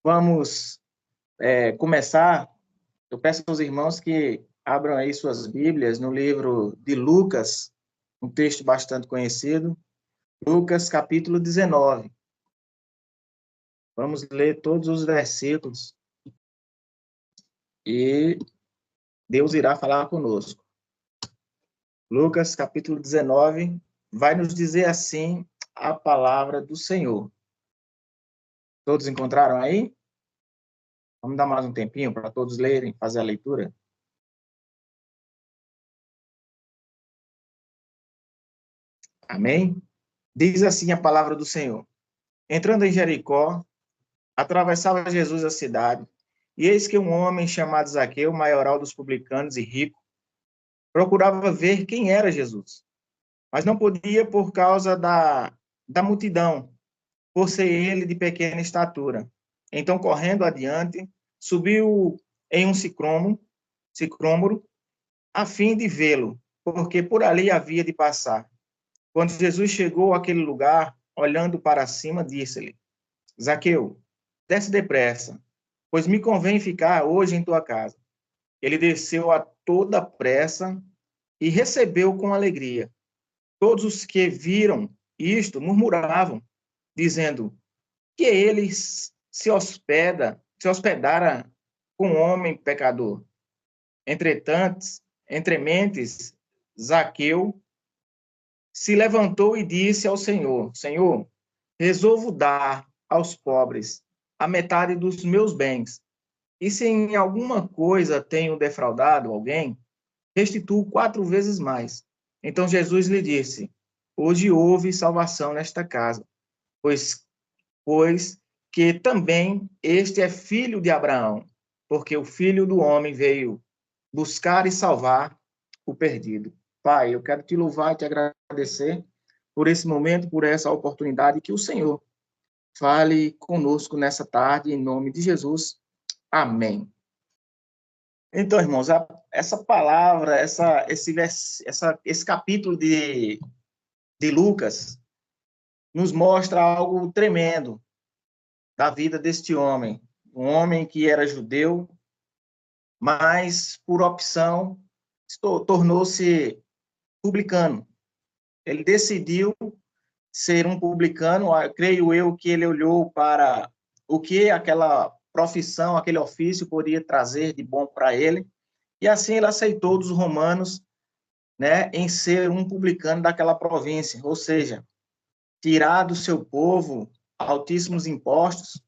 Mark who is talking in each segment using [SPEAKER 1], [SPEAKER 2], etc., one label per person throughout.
[SPEAKER 1] Vamos começar. Eu peço aos irmãos que abram aí suas Bíblias no livro de Lucas, um texto bastante conhecido, Lucas capítulo 19. Vamos ler todos os versículos e Deus irá falar conosco. Lucas capítulo 19 vai nos dizer assim a palavra do Senhor. Todos encontraram aí? Vamos dar mais um tempinho para todos lerem, fazer a leitura. Amém? Diz assim a palavra do Senhor. Entrando em Jericó, atravessava Jesus a cidade, e eis que um homem chamado Zaqueu, maioral dos publicanos e rico, procurava ver quem era Jesus, mas não podia por causa da multidão, por ser ele de pequena estatura. Então, correndo adiante, subiu em um sicômoro, a fim de vê-lo, porque por ali havia de passar. Quando Jesus chegou àquele lugar, olhando para cima, disse-lhe: Zaqueu, desce depressa, pois me convém ficar hoje em tua casa. Ele desceu a toda pressa e recebeu com alegria. Todos os que viram isto murmuravam, dizendo que ele se hospedara com um homem pecador. Entrementes, Zaqueu se levantou e disse ao Senhor: Senhor, resolvo dar aos pobres a metade dos meus bens. E se em alguma coisa tenho defraudado alguém, restituo 4 vezes mais. Então Jesus lhe disse: Hoje houve salvação nesta casa, pois que também este é filho de Abraão, porque o Filho do Homem veio buscar e salvar o perdido. Pai, eu quero te louvar e te agradecer por esse momento, por essa oportunidade, que o Senhor fale conosco nessa tarde, em nome de Jesus. Amém. Então, irmãos, essa palavra, esse capítulo de Lucas nos mostra algo tremendo da vida deste homem. Um homem que era judeu, mas, por opção, tornou-se publicano. Ele decidiu ser um publicano. Creio eu que ele olhou para o que aquela profissão, aquele ofício poderia trazer de bom para ele, e assim ele aceitou dos romanos, né, em ser um publicano daquela província, ou seja, tirar do seu povo altíssimos impostos,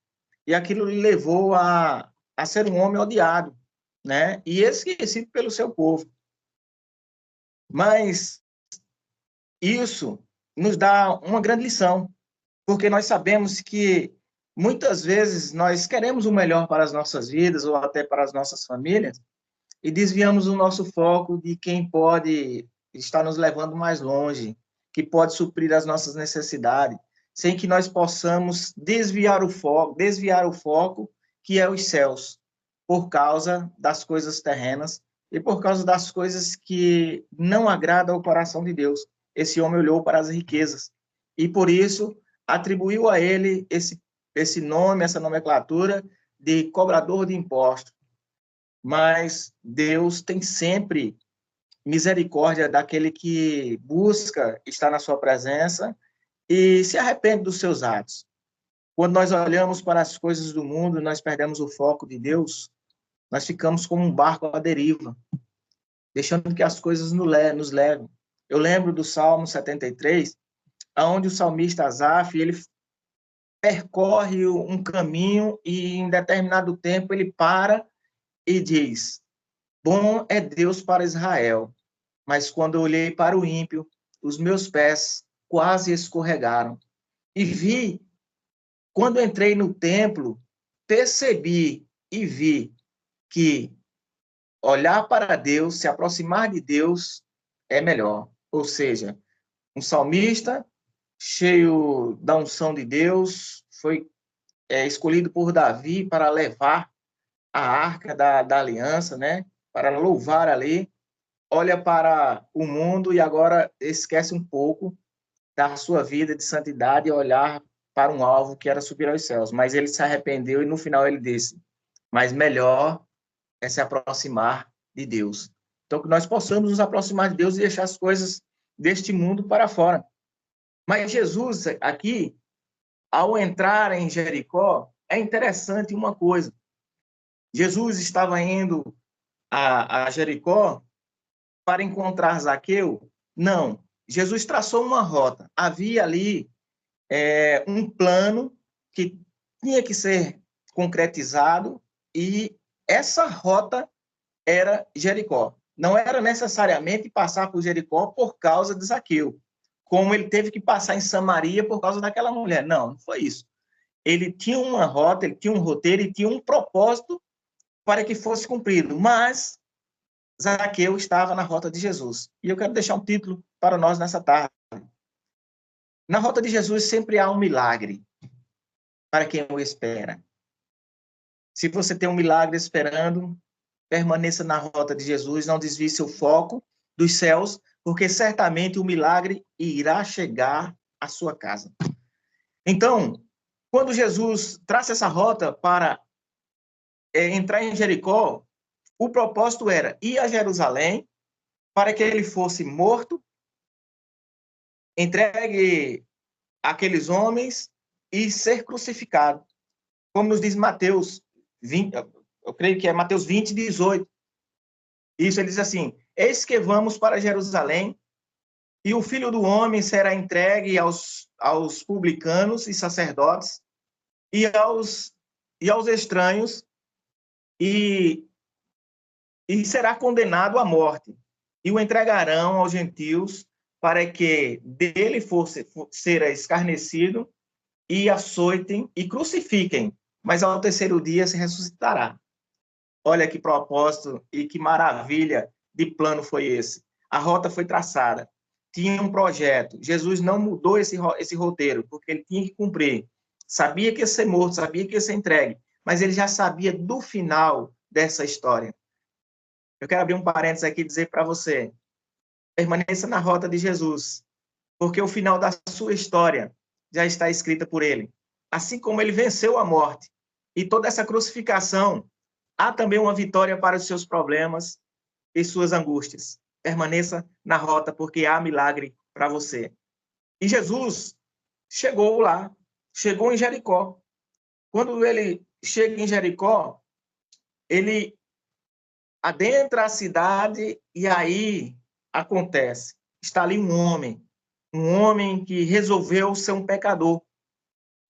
[SPEAKER 1] e aquilo lhe levou a ser um homem odiado, né, e esquecido pelo seu povo. Mas isso nos dá uma grande lição, porque nós sabemos que muitas vezes nós queremos o melhor para as nossas vidas ou até para as nossas famílias e desviamos o nosso foco de quem pode estar nos levando mais longe, que pode suprir as nossas necessidades, sem que nós possamos desviar o foco que é os céus, por causa das coisas terrenas e por causa das coisas que não agradam ao coração de Deus. Esse homem olhou para as riquezas e, por isso, atribuiu a ele esse nome, essa nomenclatura de cobrador de impostos. Mas Deus tem sempre misericórdia daquele que busca estar na sua presença e se arrepende dos seus atos. Quando nós olhamos para as coisas do mundo, nós perdemos o foco de Deus, nós ficamos como um barco à deriva, deixando que as coisas nos levem. Eu lembro do Salmo 73, onde o salmista Asaf, ele percorre um caminho e em determinado tempo ele para e diz: Bom é Deus para Israel, mas quando eu olhei para o ímpio, os meus pés quase escorregaram. E vi, quando entrei no templo, percebi e vi que olhar para Deus, se aproximar de Deus, é melhor. Ou seja, um salmista cheio da unção de Deus, foi escolhido por Davi para levar a arca da aliança, né? Para louvar ali, olha para o mundo e agora esquece um pouco da sua vida de santidade e olhar para um alvo que era subir aos céus, mas ele se arrependeu e no final ele disse: mas melhor é se aproximar de Deus. Então, que nós possamos nos aproximar de Deus e deixar as coisas deste mundo para fora. Mas Jesus, aqui, ao entrar em Jericó, é interessante uma coisa. Jesus estava indo a Jericó para encontrar Zaqueu? Não. Jesus traçou uma rota. Havia ali um plano que tinha que ser concretizado e essa rota era Jericó. Não era necessariamente passar por Jericó por causa de Zaqueu, como ele teve que passar em Samaria por causa daquela mulher. Não, não foi isso. Ele tinha uma rota, ele tinha um roteiro, ele tinha um propósito para que fosse cumprido, mas Zaqueu estava na rota de Jesus. E eu quero deixar um título para nós nessa tarde. Na rota de Jesus sempre há um milagre para quem o espera. Se você tem um milagre esperando, permaneça na rota de Jesus, não desvie seu foco dos céus, porque certamente o milagre irá chegar à sua casa. Então, quando Jesus traça essa rota para entrar em Jericó, o propósito era ir a Jerusalém para que ele fosse morto, entregue àqueles homens e ser crucificado. Como nos diz Mateus 20, eu creio que é Mateus 20, 18. Isso, ele diz assim: eis que vamos para Jerusalém, e o Filho do Homem será entregue aos publicanos e sacerdotes e aos estranhos, e será condenado à morte. E o entregarão aos gentios para que dele ser escarnecido e açoitem e crucifiquem, mas ao terceiro dia se ressuscitará. Olha que propósito e que maravilha de plano foi esse. A rota foi traçada. Tinha um projeto. Jesus não mudou esse roteiro, porque ele tinha que cumprir. Sabia que ia ser morto, sabia que ia ser entregue, mas ele já sabia do final dessa história. Eu quero abrir um parênteses aqui e dizer para você: permaneça na rota de Jesus, porque o final da sua história já está escrita por ele. Assim como ele venceu a morte e toda essa crucificação, há também uma vitória para os seus problemas e suas angústias. Permaneça na rota, porque há milagre para você. E Jesus chegou lá, chegou em Jericó. Quando ele chega em Jericó, ele adentra a cidade e aí acontece. Está ali um homem que resolveu ser um pecador,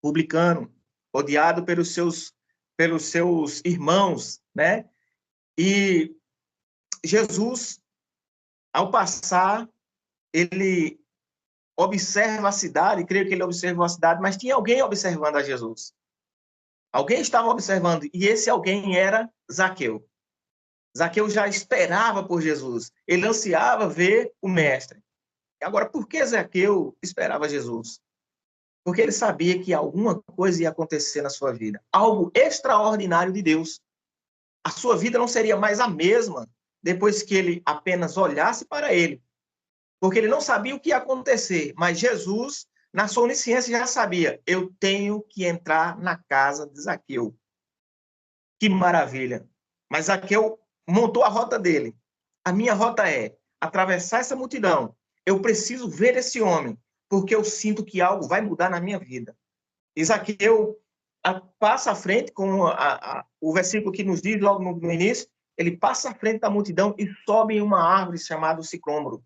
[SPEAKER 1] publicano, odiado pelos seus irmãos, né? E Jesus, ao passar, ele observa a cidade, creio que ele observou a cidade, mas tinha alguém observando a Jesus. Alguém estava observando, e esse alguém era Zaqueu. Zaqueu já esperava por Jesus, ele ansiava ver o mestre. Agora, por que Zaqueu esperava Jesus? Porque ele sabia que alguma coisa ia acontecer na sua vida, algo extraordinário de Deus. A sua vida não seria mais a mesma depois que ele apenas olhasse para ele, porque ele não sabia o que ia acontecer, mas Jesus, na sua onisciência, já sabia: eu tenho que entrar na casa de Zaqueu. Que maravilha! Mas Zaqueu montou a rota dele. A minha rota é atravessar essa multidão. Eu preciso ver esse homem, porque eu sinto que algo vai mudar na minha vida. E Zaqueu passa à frente, como o versículo que nos diz logo no início, ele passa à frente da multidão e sobe em uma árvore chamada sicômoro.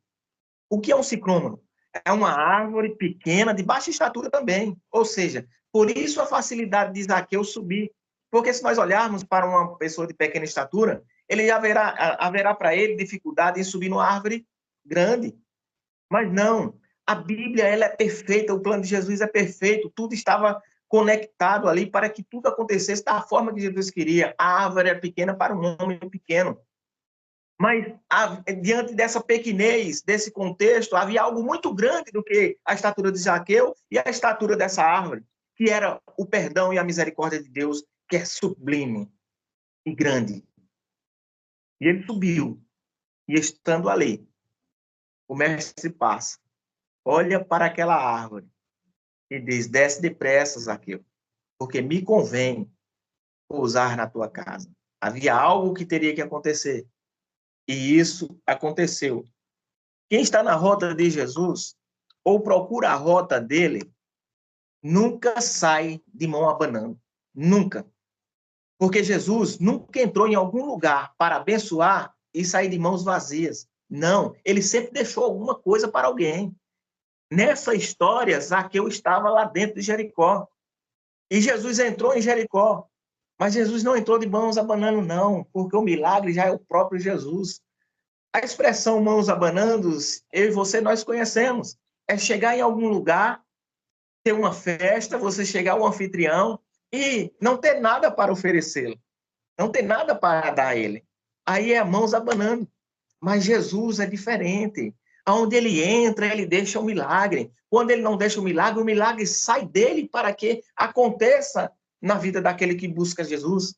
[SPEAKER 1] O que é um sicômoro? É uma árvore pequena, de baixa estatura também. Ou seja, por isso a facilidade de Zaqueu subir. Porque se nós olharmos para uma pessoa de pequena estatura, ele haverá para ele dificuldade em subir numa árvore grande. Mas não, a Bíblia ela é perfeita, o plano de Jesus é perfeito, tudo estava conectado ali para que tudo acontecesse da forma que Jesus queria. A árvore é pequena para um homem pequeno. Mas diante dessa pequenez, desse contexto, havia algo muito grande do que a estatura de Zaqueu e a estatura dessa árvore, que era o perdão e a misericórdia de Deus, que é sublime e grande. E ele subiu, e estando ali, o mestre passa, olha para aquela árvore e diz: desce depressa, Zaqueu, porque me convém pousar na tua casa. Havia algo que teria que acontecer, e isso aconteceu. Quem está na rota de Jesus, ou procura a rota dele, nunca sai de mão abanando. Nunca. Porque Jesus nunca entrou em algum lugar para abençoar e sair de mãos vazias. Não, ele sempre deixou alguma coisa para alguém. Nessa história, Zaqueu estava lá dentro de Jericó. E Jesus entrou em Jericó. Mas Jesus não entrou de mãos abanando, não, porque o milagre já é o próprio Jesus. A expressão mãos abanando, eu e você, nós conhecemos. É chegar em algum lugar, ter uma festa, você chegar ao anfitrião e não ter nada para oferecê-lo. Não tem nada para dar a ele. Aí é mãos abanando. Mas Jesus é diferente. Aonde ele entra, ele deixa o milagre. Quando ele não deixa o milagre sai dele para que aconteça na vida daquele que busca Jesus.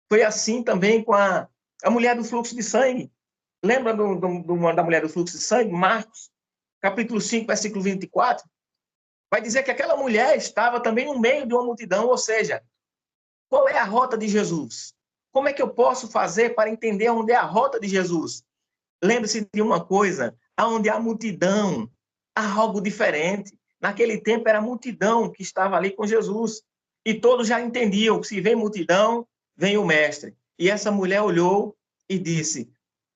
[SPEAKER 1] Foi assim também com a mulher do fluxo de sangue. Lembra da mulher do fluxo de sangue? Marcos, capítulo 5, versículo 24. Vai dizer que aquela mulher estava também no meio de uma multidão, ou seja, qual é a rota de Jesus? Como é que eu posso fazer para entender onde é a rota de Jesus? Lembre-se de uma coisa, onde há multidão, há algo diferente. Naquele tempo era a multidão que estava ali com Jesus. E todos já entendiam que se vem multidão, vem o mestre. E essa mulher olhou e disse: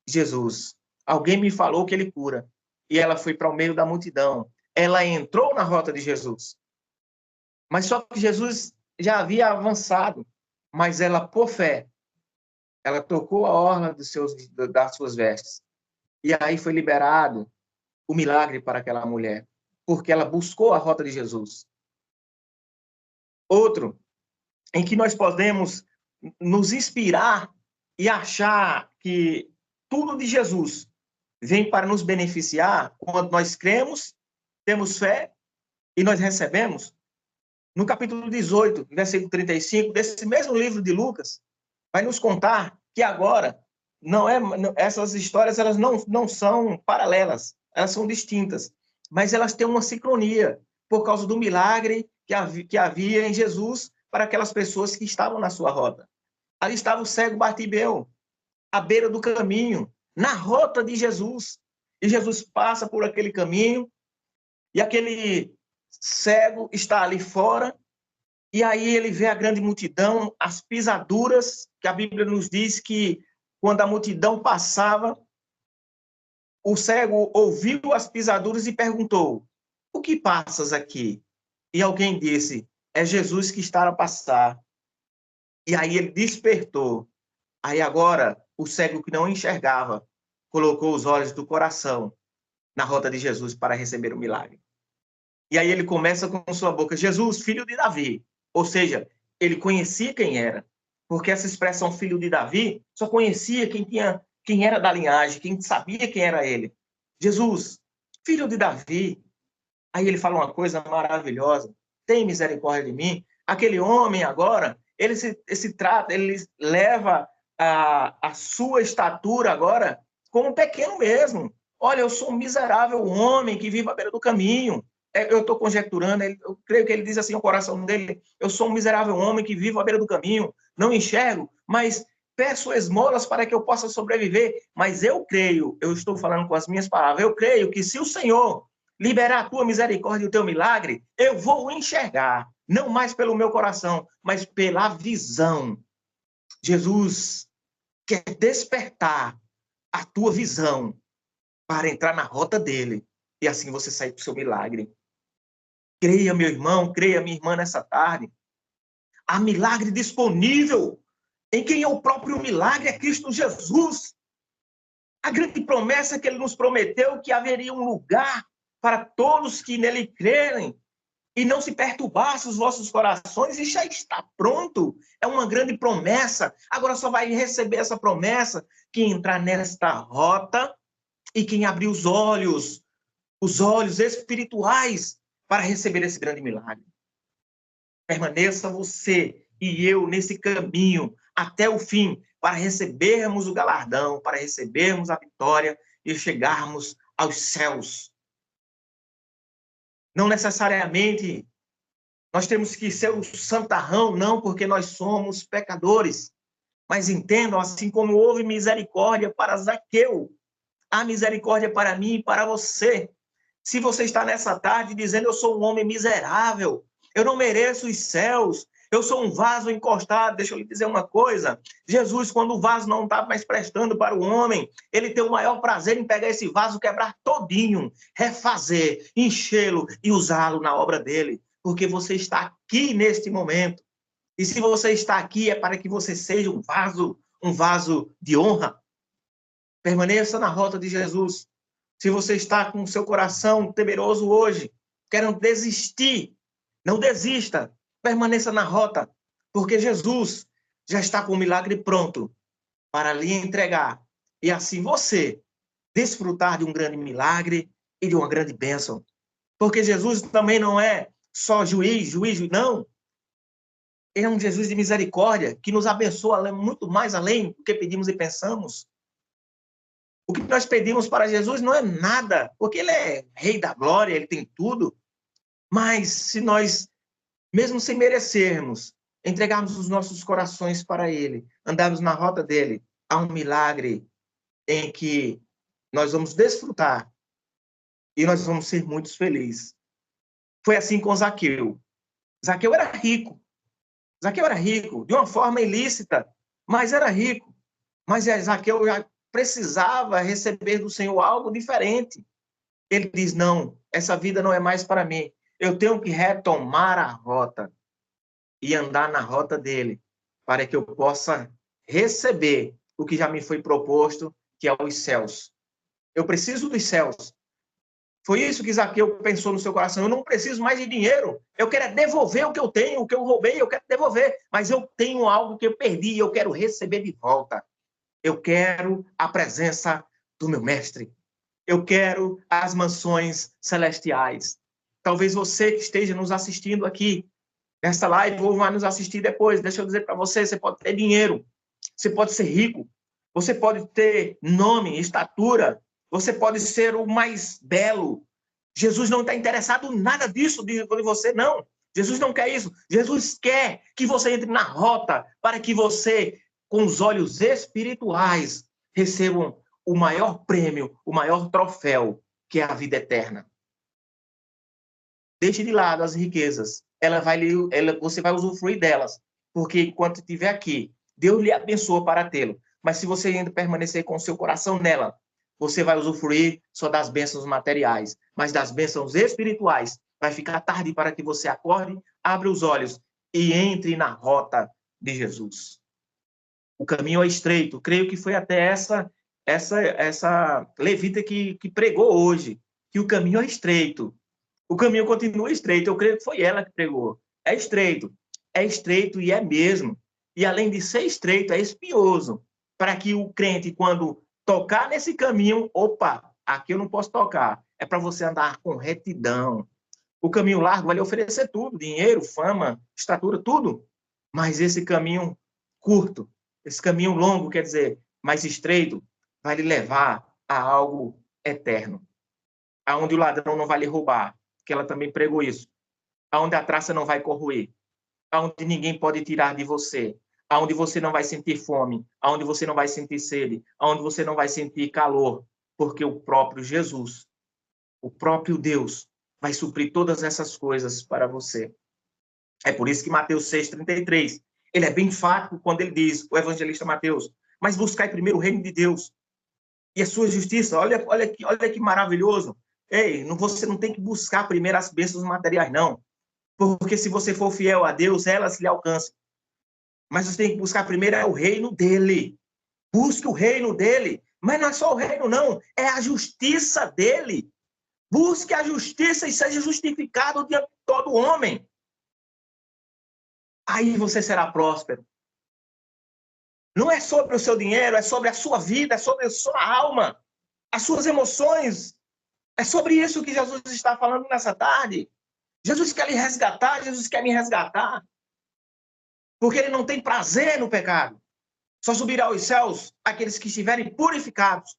[SPEAKER 1] Jesus, alguém me falou que ele cura. E ela foi para o meio da multidão. Ela entrou na rota de Jesus. Mas só que Jesus já havia avançado. Mas ela, por fé, ela tocou a orla das suas vestes. E aí foi liberado o milagre para aquela mulher, porque ela buscou a rota de Jesus. Outro, em que nós podemos nos inspirar e achar que tudo de Jesus vem para nos beneficiar quando nós cremos, temos fé e nós recebemos. No capítulo 18, versículo 35, desse mesmo livro de Lucas, vai nos contar que agora essas histórias elas não são paralelas, elas são distintas, mas elas têm uma sincronia por causa do milagre que havia em Jesus para aquelas pessoas que estavam na sua rota. Ali estava o cego Bartimeu, à beira do caminho, na rota de Jesus. E Jesus passa por aquele caminho e aquele cego está ali fora. E aí ele vê a grande multidão, as pisaduras, que a Bíblia nos diz que quando a multidão passava, o cego ouviu as pisaduras e perguntou: o que passas aqui? E alguém disse: é Jesus que está a passar. E aí ele despertou. Aí agora, o cego que não enxergava, colocou os olhos do coração na rota de Jesus para receber o milagre. E aí ele começa com sua boca: Jesus, filho de Davi. Ou seja, ele conhecia quem era. Porque essa expressão filho de Davi só conhecia quem era da linhagem, quem sabia quem era ele. Jesus, filho de Davi. Aí ele fala uma coisa maravilhosa: tem misericórdia de mim. Aquele homem agora, ele leva a sua estatura agora como pequeno mesmo. Olha, eu sou um miserável homem que vive à beira do caminho. Eu estou conjecturando, eu creio que ele diz assim no coração dele: eu sou um miserável homem que vivo à beira do caminho, não enxergo, mas peço esmolas para que eu possa sobreviver. Mas eu creio, eu estou falando com as minhas palavras, eu creio que se o Senhor liberar a tua misericórdia e o teu milagre, eu vou enxergar, não mais pelo meu coração, mas pela visão. Jesus quer despertar a tua visão para entrar na rota dele e assim você sair do seu milagre. Creia, meu irmão, creia, minha irmã, nessa tarde. Há milagre disponível em quem é o próprio milagre, é Cristo Jesus. A grande promessa que ele nos prometeu que haveria um lugar para todos que nele crerem e não se perturbassem os vossos corações, e já está pronto. É uma grande promessa. Agora só vai receber essa promessa quem entrar nesta rota e quem abrir os olhos espirituais para receber esse grande milagre. Permaneça você e eu nesse caminho até o fim para recebermos o galardão, para recebermos a vitória e chegarmos aos céus. Não necessariamente Nós temos que ser o santarrão, não porque nós somos pecadores, mas entendam, assim como houve misericórdia para Zaqueu, há misericórdia para mim e para você. Se você está nessa tarde dizendo, eu sou um homem miserável, eu não mereço os céus, eu sou um vaso encostado, deixa eu lhe dizer uma coisa, Jesus, quando o vaso não está mais prestando para o homem, ele tem o maior prazer em pegar esse vaso, quebrar todinho, refazer, enchê-lo e usá-lo na obra dele, porque você está aqui neste momento. E se você está aqui é para que você seja um vaso de honra. Permaneça na rota de Jesus. Se você está com o seu coração temeroso hoje, querendo desistir, não desista. Permaneça na rota, porque Jesus já está com o milagre pronto para lhe entregar. E assim você desfrutar de um grande milagre e de uma grande bênção. Porque Jesus também não é só juiz, não. Ele é um Jesus de misericórdia, que nos abençoa muito mais além do que pedimos e pensamos. O que nós pedimos para Jesus não é nada, porque ele é rei da glória, ele tem tudo. Mas se nós, mesmo sem merecermos, entregarmos os nossos corações para ele, andarmos na rota dele, há um milagre em que nós vamos desfrutar e nós vamos ser muito felizes. Foi assim com Zaqueu. Zaqueu era rico. Zaqueu era rico, de uma forma ilícita, mas era rico. Mas Zaqueu já precisava receber do Senhor algo diferente. Ele diz, não, essa vida não é mais para mim. Eu tenho que retomar a rota e andar na rota dele, para que eu possa receber o que já me foi proposto, que é os céus. Eu preciso dos céus. Foi isso que Zaqueu pensou no seu coração. Eu não preciso mais de dinheiro. Eu quero devolver o que eu tenho, o que eu roubei, eu quero devolver. Mas eu tenho algo que eu perdi e eu quero receber de volta. Eu quero a presença do meu mestre. Eu quero as mansões celestiais. Talvez você que esteja nos assistindo aqui, nessa live, ou vai nos assistir depois, deixa eu dizer para você, você pode ter dinheiro, você pode ser rico, você pode ter nome, estatura, você pode ser o mais belo. Jesus não está interessado em nada disso de você, não. Jesus não quer isso. Jesus quer que você entre na rota para que você, com os olhos espirituais, receba o maior prêmio, o maior troféu, que é a vida eterna. Deixe de lado as riquezas. Você vai usufruir delas, porque enquanto estiver aqui, Deus lhe abençoa para tê-lo. Mas se você ainda permanecer com o seu coração nela, você vai usufruir só das bênçãos materiais, mas das bênçãos espirituais. Vai ficar tarde para que você acorde, abra os olhos e entre na rota de Jesus. O caminho é estreito. Creio que foi até essa levita que pregou hoje, que o caminho é estreito. O caminho continua estreito. Eu creio que foi ela que pregou. É estreito. É estreito e é mesmo. E além de ser estreito, é espinhoso. Para que o crente, quando tocar nesse caminho, opa, aqui eu não posso tocar. É para você andar com retidão. O caminho largo vai lhe oferecer tudo, dinheiro, fama, estatura, tudo. Mas esse caminho curto, esse caminho longo, quer dizer, mais estreito, vai lhe levar a algo eterno. Aonde o ladrão não vai lhe roubar, que ela também pregou isso. Aonde a traça não vai corroer. Aonde ninguém pode tirar de você. Aonde você não vai sentir fome. Aonde você não vai sentir sede. Aonde você não vai sentir calor. Porque o próprio Jesus, o próprio Deus, vai suprir todas essas coisas para você. É por isso que Mateus 6,33, ele é bem enfático quando ele diz, o evangelista Mateus, mas buscai primeiro o reino de Deus e a sua justiça. Olha que maravilhoso. Ei, você não tem que buscar primeiro as bênçãos materiais, não. Porque se você for fiel a Deus, elas lhe alcançam. Mas você tem que buscar primeiro o reino dele. Busque o reino dele. Mas não é só o reino, não. É a justiça dele. Busque a justiça e seja justificado diante de todo homem. Aí você será próspero. Não é sobre o seu dinheiro, é sobre a sua vida, é sobre a sua alma, as suas emoções. É sobre isso que Jesus está falando nessa tarde. Jesus quer lhe resgatar, Jesus quer me resgatar. Porque ele não tem prazer no pecado. Só subirá aos céus aqueles que estiverem purificados.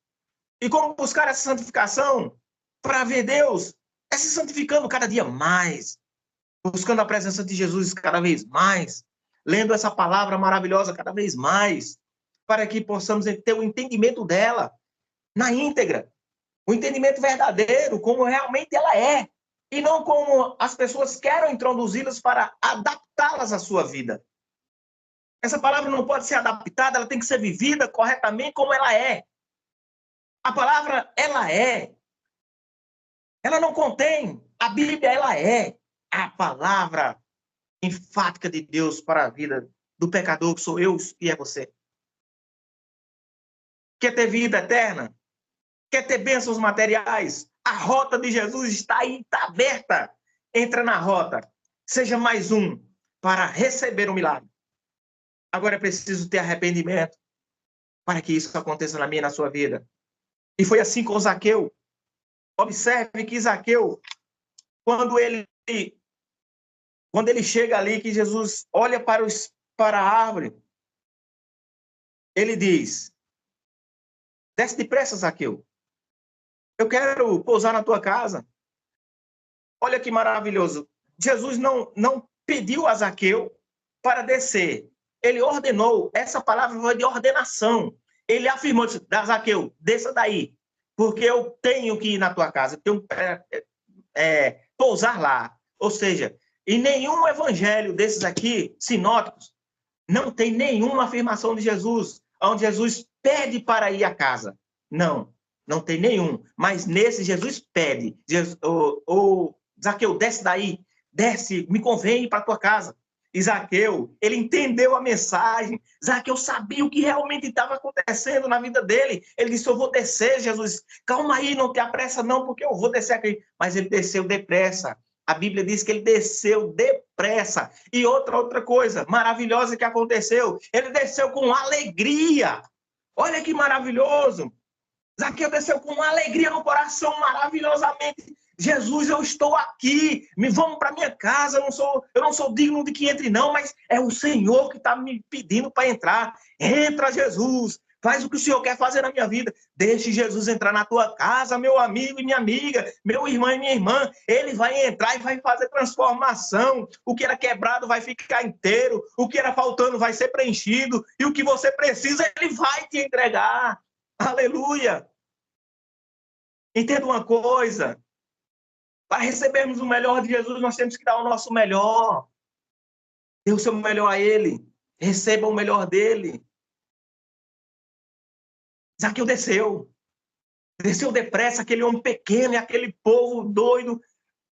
[SPEAKER 1] E como buscar essa santificação? Para ver Deus é se santificando cada dia mais. buscando a presença de Jesus cada vez mais, lendo essa palavra maravilhosa cada vez mais, para que possamos ter o entendimento dela na íntegra, o entendimento verdadeiro, como realmente ela é, e não como as pessoas querem introduzi-las para adaptá-las à sua vida. Essa palavra não pode ser adaptada, ela tem que ser vivida corretamente como ela é. A palavra, ela é. Ela não contém. A Bíblia, ela é a palavra enfática de Deus para a vida do pecador, que sou eu e é você. Quer ter vida eterna? Quer ter bênçãos materiais? A rota de Jesus está aí, está aberta. Entra na rota. Seja mais um para receber o milagre. Agora é preciso ter arrependimento para que isso aconteça na minha e na sua vida. E foi assim com Zaqueu. Observe que Zaqueu, quando ele chega ali, que Jesus olha para a árvore, ele diz: desce depressa, Zaqueu. Eu quero pousar na tua casa. Olha que maravilhoso. Jesus não pediu a Zaqueu para descer. Ele ordenou. Essa palavra foi de ordenação. Ele afirmou: Zaqueu, desça daí, porque eu tenho que ir na tua casa. Eu tenho que pousar lá. Ou seja, em nenhum evangelho desses aqui, sinóticos, não tem nenhuma afirmação de Jesus, onde Jesus pede para ir à casa. Não tem nenhum. Mas nesse, Jesus pede. Zaqueu, desce daí, desce, me convém ir para a tua casa. E Zaqueu, ele entendeu a mensagem. Zaqueu sabia o que realmente estava acontecendo na vida dele. Ele disse: eu vou descer, Jesus. Calma aí, não te apressa não, porque eu vou descer aqui. Mas ele desceu depressa. A Bíblia diz que ele desceu depressa. E outra coisa maravilhosa que aconteceu, ele desceu com alegria. Olha que maravilhoso. Zaqueu desceu com alegria no coração, maravilhosamente. Jesus, eu estou aqui. Vamos para minha casa. Eu não sou digno de que entre, não, mas é o Senhor que está me pedindo para entrar. Entra, Jesus. Faz o que o Senhor quer fazer na minha vida. Deixe Jesus entrar na tua casa, meu amigo e minha amiga, meu irmão e minha irmã. Ele vai entrar e vai fazer transformação. O que era quebrado vai ficar inteiro. O que era faltando vai ser preenchido. E o que você precisa, ele vai te entregar. Aleluia! Entenda uma coisa. Para recebermos o melhor de Jesus, nós temos que dar o nosso melhor. Dê o seu melhor a ele. Receba o melhor dele. Zaqueu desceu. Desceu depressa, aquele homem pequeno e aquele povo doido.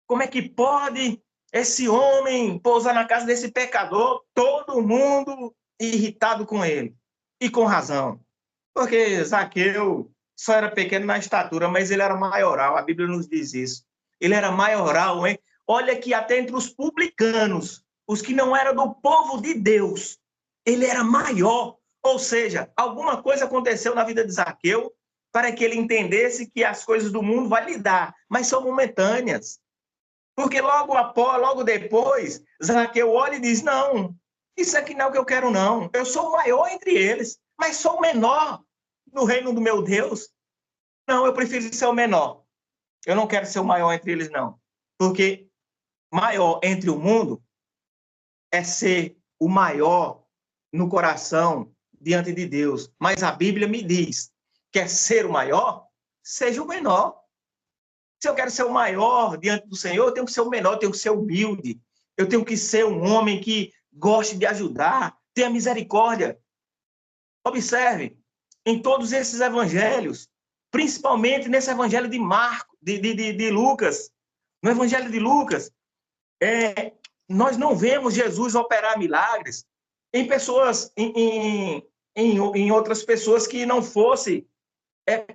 [SPEAKER 1] Como é que pode esse homem pousar na casa desse pecador? Todo mundo irritado com ele. E com razão. Porque Zaqueu só era pequeno na estatura, mas ele era maioral. A Bíblia nos diz isso. Ele era maioral, hein? Olha que até entre os publicanos, os que não eram do povo de Deus, ele era maior. Ou seja, alguma coisa aconteceu na vida de Zaqueu para que ele entendesse que as coisas do mundo vai lhe dar, mas são momentâneas. Porque logo depois, Zaqueu olha e diz: não, isso aqui não é o que eu quero, não. Eu sou o maior entre eles, mas sou o menor no reino do meu Deus. Não, eu prefiro ser o menor. Eu não quero ser o maior entre eles, não. Porque maior entre o mundo é ser o maior no coração diante de Deus. Mas a Bíblia me diz: quer ser o maior? Seja o menor. Se eu quero ser o maior diante do Senhor, eu tenho que ser o menor, eu tenho que ser humilde. Eu tenho que ser um homem que goste de ajudar, tenha misericórdia. Observe, em todos esses evangelhos, principalmente nesse evangelho de Marcos, de Lucas, no evangelho de Lucas, nós não vemos Jesus operar milagres em pessoas, em outras pessoas que não fossem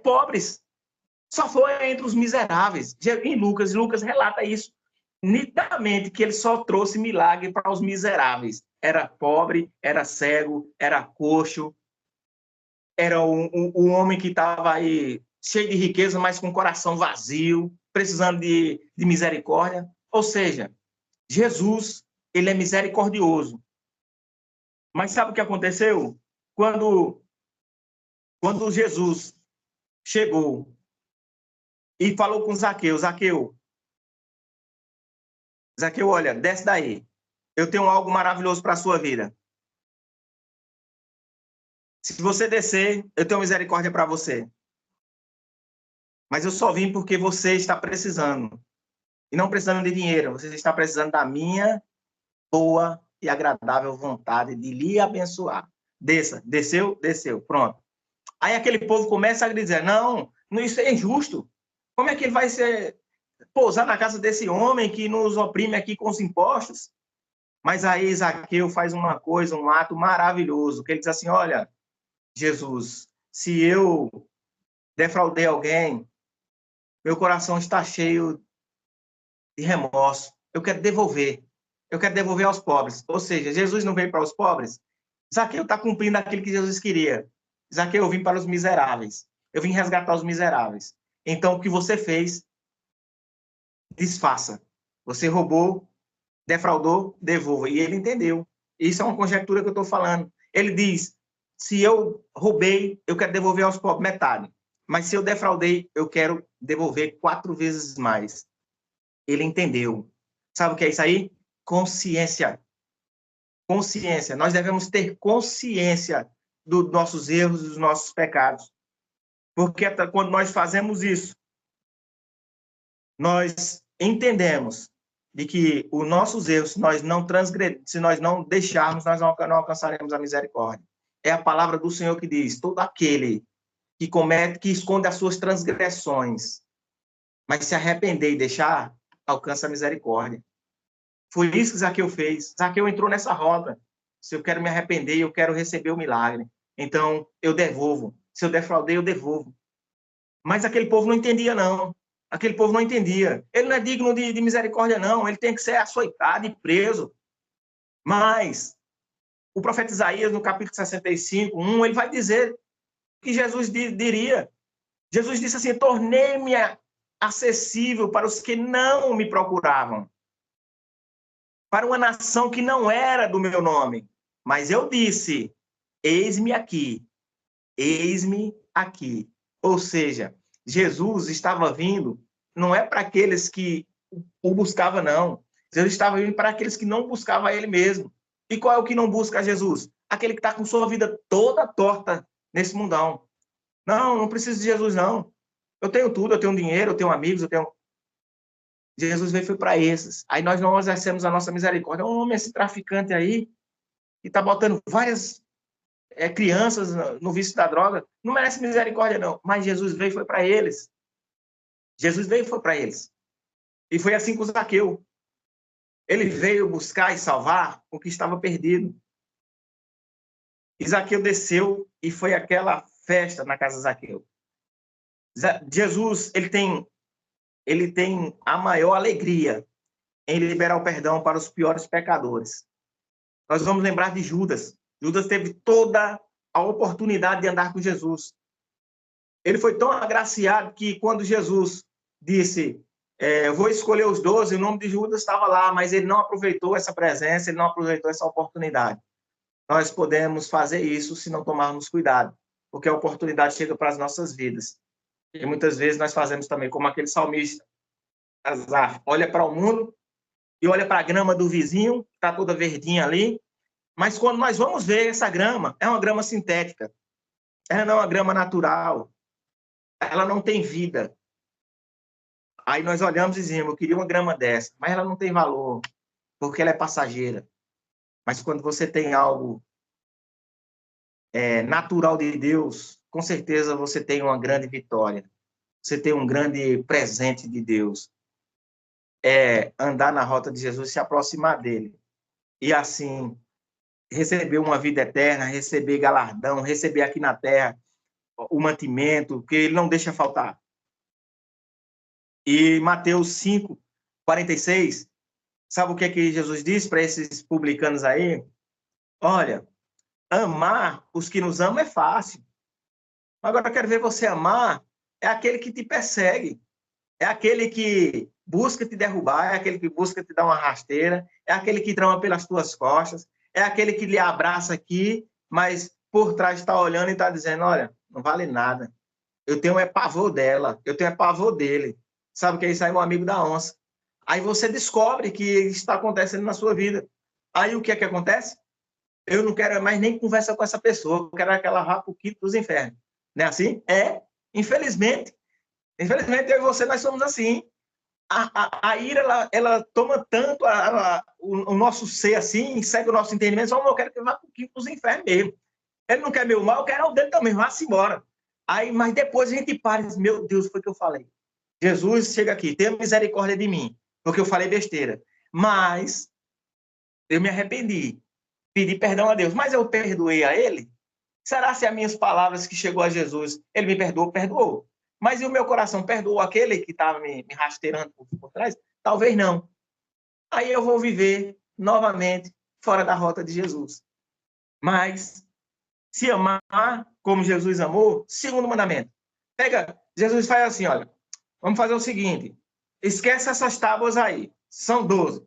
[SPEAKER 1] pobres. Só foi entre os miseráveis. Em Lucas relata isso nitidamente, que ele só trouxe milagre para os miseráveis. Era pobre, era cego, era coxo, era um homem que estava aí cheio de riqueza, mas com o coração vazio, precisando de misericórdia. Ou seja, Jesus, ele é misericordioso. Mas sabe o que aconteceu? Quando Jesus chegou e falou com Zaqueu: Zaqueu, Zaqueu, olha, desce daí. Eu tenho algo maravilhoso para a sua vida. Se você descer, eu tenho misericórdia para você. Mas eu só vim porque você está precisando. E não precisando de dinheiro, você está precisando da minha boa e agradável vontade de lhe abençoar. Desça, desceu, desceu, pronto. Aí aquele povo começa a dizer, não, isso é injusto. Como é que ele vai pousar na casa desse homem que nos oprime aqui com os impostos? Mas aí Zaqueu faz uma coisa, um ato maravilhoso, que ele diz assim, olha, Jesus, se eu defraudei alguém, meu coração está cheio de remorso. Eu quero devolver. Eu quero devolver aos pobres. Ou seja, Jesus não veio para os pobres. Zaqueu está cumprindo aquilo que Jesus queria. Zaqueu, eu vim para os miseráveis. Eu vim resgatar os miseráveis. Então, o que você fez, desfaça. Você roubou, defraudou, devolva. E ele entendeu. Isso é uma conjectura que eu estou falando. Ele diz, se eu roubei, eu quero devolver aos pobres metade. Mas se eu defraudei, eu quero devolver 4 vezes mais. Ele entendeu. Sabe o que é isso aí? Consciência. Consciência. Nós devemos ter consciência dos nossos erros, dos nossos pecados. Porque quando nós fazemos isso, nós entendemos de que os nossos erros, se nós não deixarmos, nós não alcançaremos a misericórdia. É a palavra do Senhor que diz, todo aquele que esconde as suas transgressões, mas se arrepender e deixar, alcança a misericórdia. Foi isso que Zaqueu fez. Zaqueu entrou nessa roda. Se eu quero me arrepender, eu quero receber o milagre. Então, eu devolvo. Se eu defraudei, eu devolvo. Mas aquele povo não entendia, não. Aquele povo não entendia. Ele não é digno de misericórdia, não. Ele tem que ser açoitado e preso. Mas o profeta Isaías, no capítulo 65, 1, ele vai dizer que Jesus diria. Jesus disse assim, tornei-me acessível para os que não me procuravam, para uma nação que não era do meu nome. Mas eu disse, eis-me aqui, eis-me aqui. Ou seja, Jesus estava vindo, não é para aqueles que o buscavam, não. Jesus estava vindo para aqueles que não buscavam a ele mesmo. E qual é o que não busca Jesus? Aquele que está com sua vida toda torta nesse mundão. Não, não preciso de Jesus, não. Eu tenho tudo, eu tenho dinheiro, eu tenho amigos, eu tenho... Jesus veio foi para esses. Aí nós não exercemos a nossa misericórdia. Homem, esse traficante aí, que está botando várias crianças no vício da droga, não merece misericórdia, não. Mas Jesus veio e foi para eles. Jesus veio e foi para eles. E foi assim com Zaqueu. Ele veio buscar e salvar o que estava perdido. E Zaqueu desceu e foi aquela festa na casa de Zaqueu. Jesus, ele tem a maior alegria em liberar o perdão para os piores pecadores. Nós vamos lembrar de Judas. Judas teve toda a oportunidade de andar com Jesus. Ele foi tão agraciado que quando Jesus disse, vou escolher os 12, o nome de Judas estava lá, mas ele não aproveitou essa presença, ele não aproveitou essa oportunidade. Nós podemos fazer isso se não tomarmos cuidado, porque a oportunidade chega para as nossas vidas. E muitas vezes nós fazemos também como aquele salmista, Asaf, olha para o mundo e olha para a grama do vizinho, que está toda verdinha ali, mas quando nós vamos ver essa grama, é uma grama sintética, ela não é uma grama natural, ela não tem vida. Aí nós olhamos e dizemos, eu queria uma grama dessa, mas ela não tem valor, porque ela é passageira. Mas quando você tem algo natural de Deus, com certeza você tem uma grande vitória. Você tem um grande presente de Deus. É andar na rota de Jesus, se aproximar dele. E assim, receber uma vida eterna, receber galardão, receber aqui na terra o mantimento, que ele não deixa faltar. E Mateus 5, 46, sabe o que é que Jesus disse para esses publicanos aí? Olha, amar os que nos amam é fácil. Agora eu quero ver você amar é aquele que te persegue, é aquele que busca te derrubar, é aquele que busca te dar uma rasteira, é aquele que trama pelas tuas costas, é aquele que lhe abraça aqui, mas por trás está olhando e está dizendo, olha, não vale nada. Eu tenho pavor dela, eu tenho pavor dele. Sabe o que é isso aí? Um amigo da onça. Aí você descobre que está acontecendo na sua vida. Aí o que é que acontece? Eu não quero mais nem conversar com essa pessoa, eu quero que ela vá para o quinto dos infernos. Não é assim? Infelizmente. Infelizmente, eu e você, nós somos assim. A ira, ela toma tanto o nosso ser assim, segue o nosso entendimento, só eu quero que ele vá para o quinto dos infernos mesmo. Ele não quer meu mal, eu quero o dele também, vá-se embora. Aí, mas depois a gente para e diz, meu Deus, foi o que eu falei. Jesus, chega aqui, tenha misericórdia de mim, porque eu falei besteira. Mas eu me arrependi, pedi perdão a Deus, mas eu perdoei a ele? Será se as minhas palavras que chegou a Jesus, ele me perdoou? Perdoou. Mas e o meu coração perdoou aquele que estava me rasteirando por trás? Talvez não. Aí eu vou viver novamente fora da rota de Jesus. Mas se amar como Jesus amou, segundo mandamento. Pega, Jesus faz assim, olha, vamos fazer o seguinte, esquece essas tábuas aí, são 12.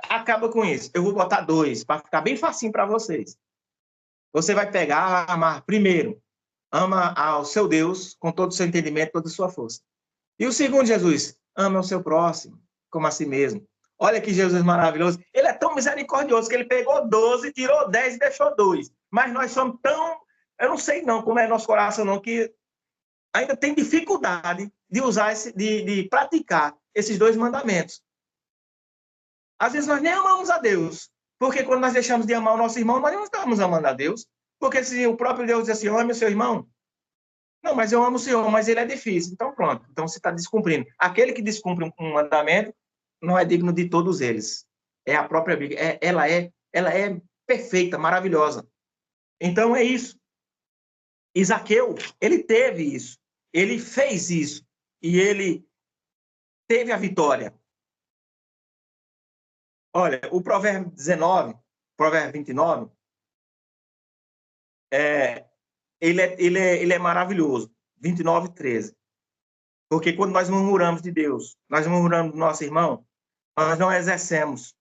[SPEAKER 1] Acaba com isso. Eu vou botar 2, para ficar bem facinho para vocês. Você vai pegar, amar primeiro, ama ao seu Deus com todo o seu entendimento, toda a sua força. E o segundo, Jesus, ama o seu próximo, como a si mesmo. Olha que Jesus maravilhoso. Ele é tão misericordioso que ele pegou 12, tirou 10 e deixou 2. Mas nós somos tão... Eu não sei não como é nosso coração não, que ainda tem dificuldade de usar, de praticar esses 2 mandamentos. Às vezes nós nem amamos a Deus, porque quando nós deixamos de amar o nosso irmão, nós não estamos amando a Deus. Porque se o próprio Deus diz assim, ame o seu irmão, não, mas eu amo o Senhor, mas ele é difícil. Então, pronto. Então, você está descumprindo. Aquele que descumpre um mandamento não é digno de todos eles. É a própria Bíblia. Ela é perfeita, maravilhosa. Então, é isso. Zaqueu, ele teve isso. Ele fez isso. E ele teve a vitória. Olha, o provérbio 19, provérbio 29, ele é maravilhoso. 29, 13. Porque quando nós murmuramos de Deus, nós murmuramos do nosso irmão, nós não exercemos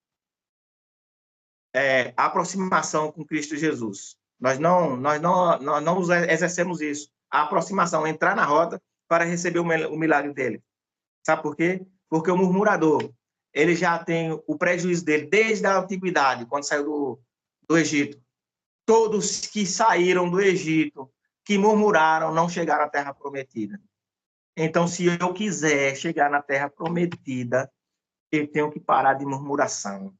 [SPEAKER 1] a aproximação com Cristo Jesus. Nós não exercemos isso. A aproximação, entrar na roda para receber o milagre dele. Sabe por quê? Porque o murmurador, ele já tem o prejuízo dele desde a antiguidade, quando saiu do Egito. Todos que saíram do Egito, que murmuraram, não chegaram à terra prometida. Então, se eu quiser chegar na terra prometida, eu tenho que parar de murmuração.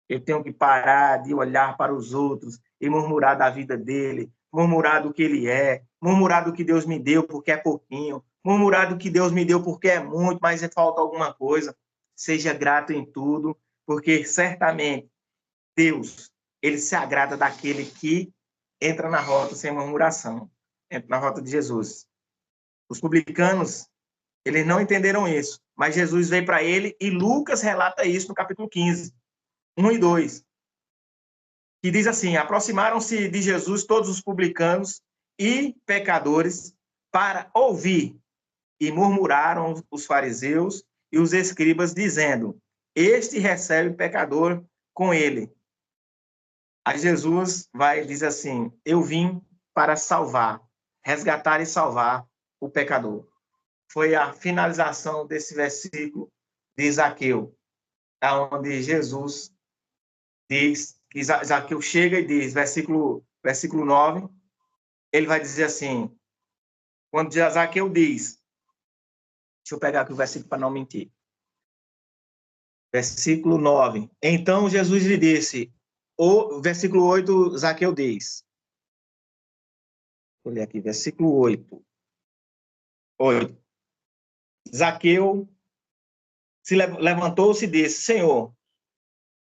[SPEAKER 1] Eu tenho que parar de olhar para os outros e murmurar da vida dele, murmurar do que ele é, murmurar do que Deus me deu porque é pouquinho, murmurar do que Deus me deu porque é muito, mas falta alguma coisa. Seja grato em tudo, porque certamente Deus, ele se agrada daquele que entra na rota sem murmuração, entra na rota de Jesus. Os publicanos, eles não entenderam isso, mas Jesus veio para ele e Lucas relata isso no capítulo 15, 1 e 2, que diz assim, aproximaram-se de Jesus todos os publicanos e pecadores para ouvir, e murmuraram os fariseus e os escribas, dizendo, este recebe pecador com ele. Aí Jesus vai e diz assim, eu vim para salvar, resgatar e salvar o pecador. Foi a finalização desse versículo de Zaqueu, onde Jesus diz, que Zaqueu chega e diz, versículo 9, ele vai dizer assim, quando Zaqueu diz, deixa eu pegar aqui o versículo para não mentir, versículo 9, então Jesus lhe disse, o versículo 8, Zaqueu diz, vou ler aqui, versículo 8, Zaqueu se levantou-se e disse, Senhor,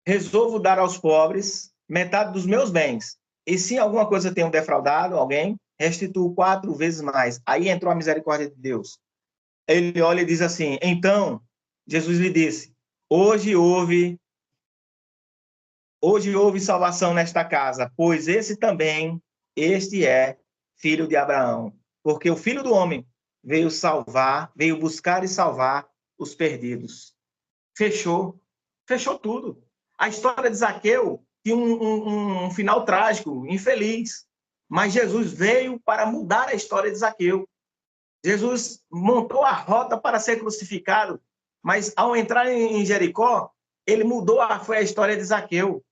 [SPEAKER 1] resolvo dar aos pobres metade dos meus bens, e se alguma coisa tenho defraudado alguém, restituo 4 vezes mais. Aí entrou a misericórdia de Deus. Ele olha e diz assim, então, Jesus lhe disse, hoje houve salvação nesta casa, pois este é filho de Abraão, porque o Filho do Homem veio buscar e salvar os perdidos. Fechou tudo. A história de Zaqueu tinha um final trágico, infeliz, mas Jesus veio para mudar a história de Zaqueu. Jesus montou a rota para ser crucificado, Mas ao entrar em Jericó, ele mudou, foi a história de Zaqueu.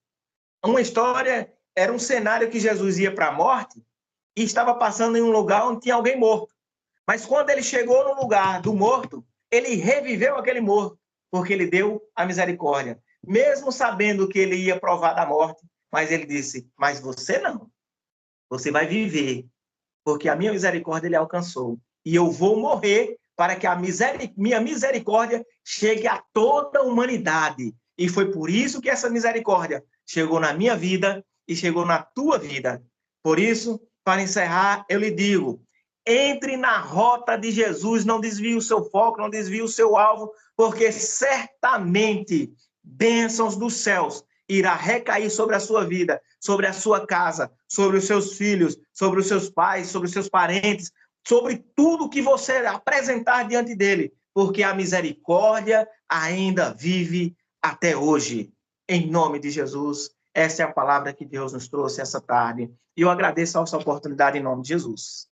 [SPEAKER 1] Uma história, era um cenário que Jesus ia para a morte e estava passando em um lugar onde tinha alguém morto. Mas quando ele chegou no lugar do morto, ele reviveu aquele morto, porque ele deu a misericórdia. Mesmo sabendo que ele ia provar da morte, mas ele disse, mas você não. Você vai viver, porque a minha misericórdia ele alcançou. E eu vou morrer para que a minha misericórdia chegue a toda a humanidade. E foi por isso que essa misericórdia chegou na minha vida e chegou na tua vida. Por isso, para encerrar, eu lhe digo, entre na rota de Jesus, não desvie o seu foco, não desvie o seu alvo, porque certamente bênçãos dos céus irá recair sobre a sua vida, sobre a sua casa, sobre os seus filhos, sobre os seus pais, sobre os seus parentes, sobre tudo que você apresentar diante dele, porque a misericórdia ainda vive até hoje. Em nome de Jesus, essa é a palavra que Deus nos trouxe essa tarde. E eu agradeço a essa oportunidade em nome de Jesus.